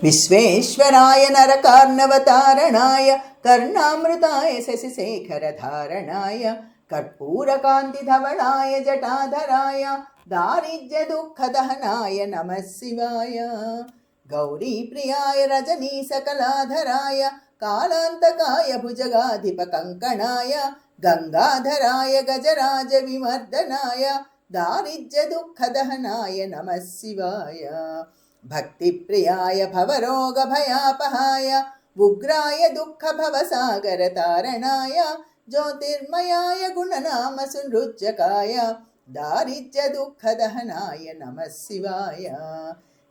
विश्वेश्वराय नरकार्णवतारणाय कर्णामृताय शशिशेखरधारणाय कर्पूरकान्तिधवलाय जटाधराय दारिद्र्यदुःखदहनाय नमः शिवाय। गौरीप्रियाय रजनीसकलाधराय कालान्तकाय भुजगाधिपकङ्कणाय गङ्गाधराय गजराजविमर्दनाय दारिद्र्यदुःखदहनाय नमः शिवाय। भक्तिप्रियाय भवरोगभयापहाय उग्राय दुःखभवसागरतारणाय ज्योतिर्मयाय गुणनामसुनृज्जकाय दारिद्र्यदुःखदहनाय नमः शिवाय।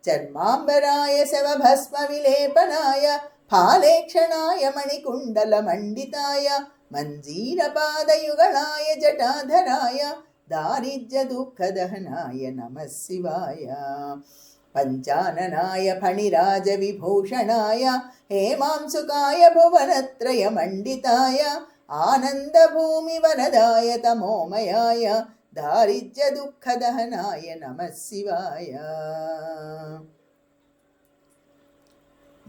चर्माम्बराय शवभस्मविलेपनाय फालेक्षणाय मणिकुण्डलमण्डिताय मञ्जीरपादयुगलाय जटाधराय दारिद्र्यदुःखदहनाय नमः शिवाय। पञ्चाननाय फणिराजविभूषणाय हेमांसुकाय भुवनत्रयमण्डिताय आनन्दभूमिवरदाय तमोमयाय दारिद्र्यदुःखदहनाय नमः शिवाय।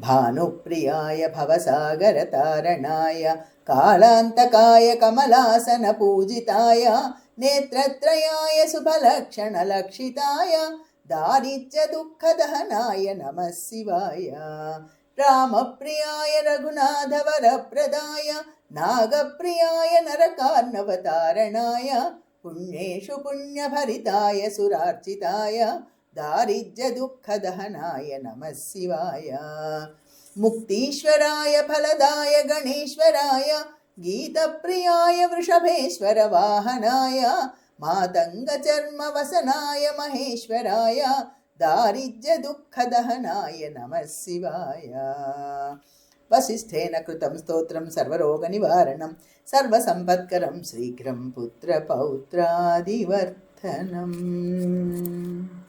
भानुप्रियाय भवसागरतारणाय कालान्तकाय कमलासनपूजिताय नेत्रत्रयाय शुभलक्षणलक्षिताय दारिद्र्यदुःखदहनाय नमः शिवाय। रामप्रियाय रघुनाथवरप्रदाय नागप्रियाय नरकार्णवतारणाय पुण्येषु पुण्यभरिताय सुरार्चिताय दारिद्र्यदुःखदहनाय नमः शिवाय। मुक्तीश्वराय फलदाय गणेश्वराय गीतप्रियाय वृषभेश्वर वाहनाय मातङ्गचर्मवसनाय महेश्वराय दारिद्र्यदुःखदहनाय नमः शिवाय। वसिष्ठेन कृतं स्तोत्रं सर्वरोगनिवारणं सर्वसम्पत्करं शीघ्रं पुत्रपौत्रादिवर्धनम्।